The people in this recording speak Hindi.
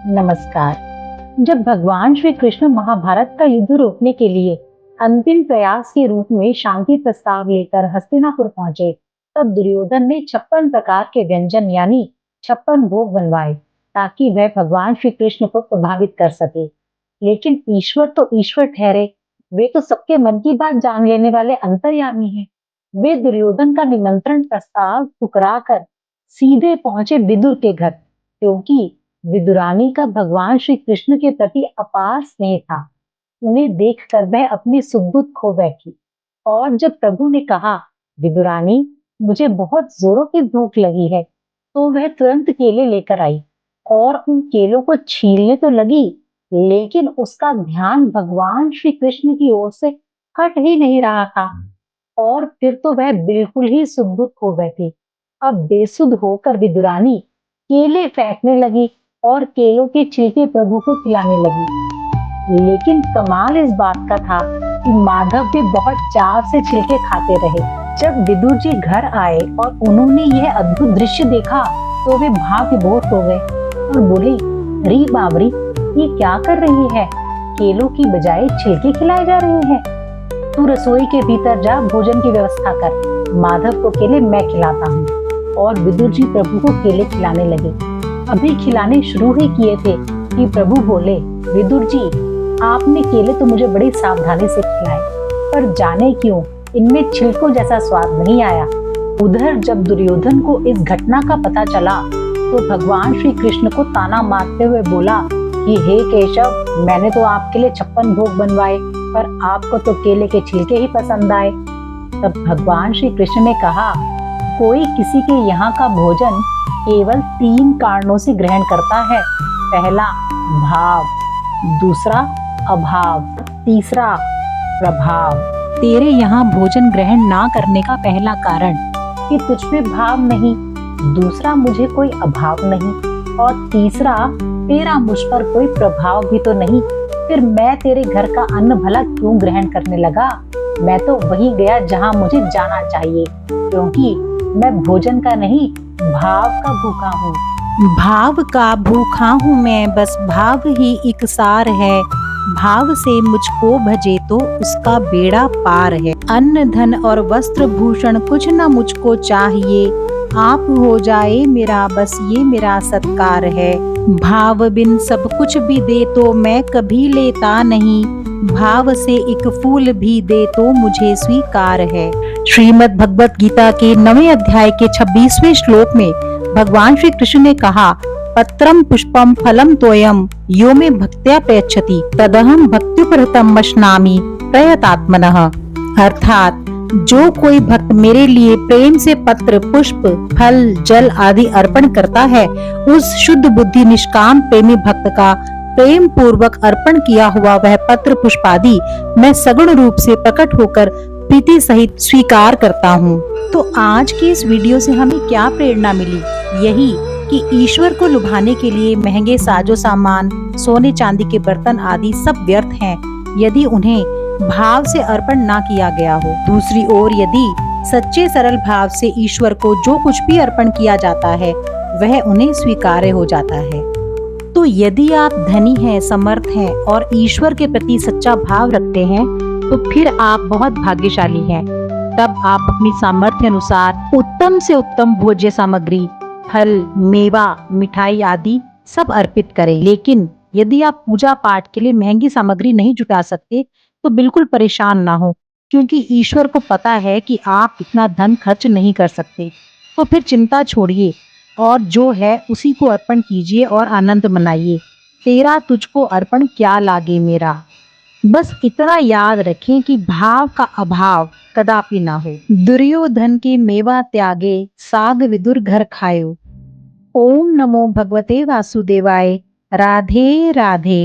नमस्कार। जब भगवान श्री कृष्ण महाभारत का युद्ध रोकने के लिए अंतिम प्रयास के रूप में शांति प्रस्ताव लेकर हस्तिनापुर पहुंचे, तब दुर्योधन ने 56 प्रकार के व्यंजन यानी 56 भोग बनवाए ताकि वह भगवान श्री कृष्ण को प्रभावित कर सके। लेकिन ईश्वर तो ईश्वर ठहरे, वे तो सबके मन की बात जान लेने वाले अंतर्यामी हैं। वे दुर्योधन का निमंत्रण प्रस्ताव ठुकराकर सीधे पहुंचे विदुर के घर, क्योंकि विदुरानी का भगवान श्री कृष्ण के प्रति अपार स्नेह था। उन्हें देखकर वह अपनी सुध-बुध खो बैठी और जब प्रभु ने कहा, विदुरानी मुझे बहुत जोरों की भूख लगी है, तो वह तुरंत केले लेकर आई और उन केलों को छीलने तो लगी, लेकिन उसका ध्यान भगवान श्री कृष्ण की ओर से हट ही नहीं रहा था। और फिर तो वह बिल्कुल ही सुध-बुध खो बैठी। अब बेसुध होकर विदुरानी केले फेंकने लगी और केलों के छिलके प्रभु को खिलाने लगी। लेकिन कमाल इस बात का था कि माधव भी बहुत चाव से छिलके खाते रहे। जब विदुर जी घर आए और उन्होंने यह अद्भुत दृश्य देखा, तो वे भाव विभोर हो गए और बोले, अरे बाबरी, ये क्या कर रही है? केलों की बजाय छिलके खिलाए जा रहे हैं। तू रसोई के भीतर जा, भोजन की व्यवस्था कर। माधव को केले मैं खिलाता हूँ। और विदुर जी प्रभु को केले खिलाने लगे। अभी खिलाने शुरू ही किए थे कि प्रभु बोले, विदुर जी, आपने केले तो मुझे बड़ी सावधानी से खिलाए, पर जाने क्यों इनमें छिलकों जैसा स्वाद नहीं आया। उधर जब दुर्योधन को इस घटना का पता चला, तो भगवान श्री कृष्ण को ताना मारते हुए बोला कि हे केशव, मैंने तो आपके लिए 56 भोग बनवाए, पर आपको तो केले के छिलके ही पसंद आए। तब भगवान श्री कृष्ण ने कहा, कोई किसी के यहाँ का भोजन केवल 3 कारणों से ग्रहण करता है। पहला भाव, दूसरा अभाव, तीसरा प्रभाव। तेरे यहाँ भोजन ग्रहण ना करने का पहला कारण कि तुझ में भाव नहीं, दूसरा मुझे कोई अभाव नहीं, और तीसरा तेरा मुझ पर कोई प्रभाव भी तो नहीं। फिर मैं तेरे घर का अन्न भला क्यों ग्रहण करने लगा? मैं तो वही गया जहाँ मुझे जाना चाहिए, क्योंकि मैं भोजन का नहीं, भाव का भूखा हूँ। भाव का भूखा हूँ मैं, बस भाव ही एक सार है। भाव से मुझको भजे तो उसका बेड़ा पार है। अन्न धन और वस्त्र भूषण कुछ न मुझको चाहिए, आप हो जाए मेरा, बस ये मेरा सत्कार है। भाव बिन सब कुछ भी दे तो मैं कभी लेता नहीं, भाव से एक फूल भी दे तो मुझे स्वीकार है। श्रीमद् भगवत गीता के 9वें अध्याय के 26वें श्लोक में भगवान श्री कृष्ण ने कहा, पत्रम पुष्पम फलम तोयम यो में भक्त्या प्रयच्छति तदहम भक्त्युपहृतम मश्नामि प्रयतात्मनः। अर्थात जो कोई भक्त मेरे लिए प्रेम से पत्र, पुष्प, फल, जल आदि अर्पण करता है, उस शुद्ध बुद्धि निष्काम प्रेमी भक्त का प्रेम पूर्वक अर्पण किया हुआ वह पत्र पुष्प आदि मैं सगुण रूप से प्रकट होकर प्रीति सहित स्वीकार करता हूँ। तो आज की इस वीडियो से हमें क्या प्रेरणा मिली? यही कि ईश्वर को लुभाने के लिए महंगे साजो सामान, सोने चांदी के बर्तन आदि सब व्यर्थ हैं, यदि उन्हें भाव से अर्पण ना किया गया हो। दूसरी ओर यदि सच्चे सरल भाव से ईश्वर को जो कुछ भी अर्पण किया जाता है, वह उन्हें स्वीकार्य हो जाता है। तो यदि आप धनी हैं, समर्थ हैं और ईश्वर के प्रति सच्चा भाव रखते हैं, तो फिर आप बहुत भाग्यशाली हैं। तब आप अपनी सामर्थ्य अनुसार उत्तम से उत्तम भोज्य सामग्री, फल, मेवा, मिठाई आदि सब अर्पित करें। लेकिन यदि आप पूजा पाठ के लिए महंगी सामग्री नहीं जुटा सकते, तो बिल्कुल परेशान ना हो, क्योंकि ईश्वर को पता है कि आप इतना धन खर्च नहीं कर सकते। तो फिर चिंता छोड़िए और जो है उसी को अर्पण कीजिए और आनंद मनाइए। तेरा तुझको अर्पण क्या लागे मेरा। बस इतना याद रखें कि भाव का अभाव कदापि ना हो। दुर्योधन के मेवा त्यागे, साग विदुर घर खायो। ओम नमो भगवते वासुदेवाय। राधे राधे।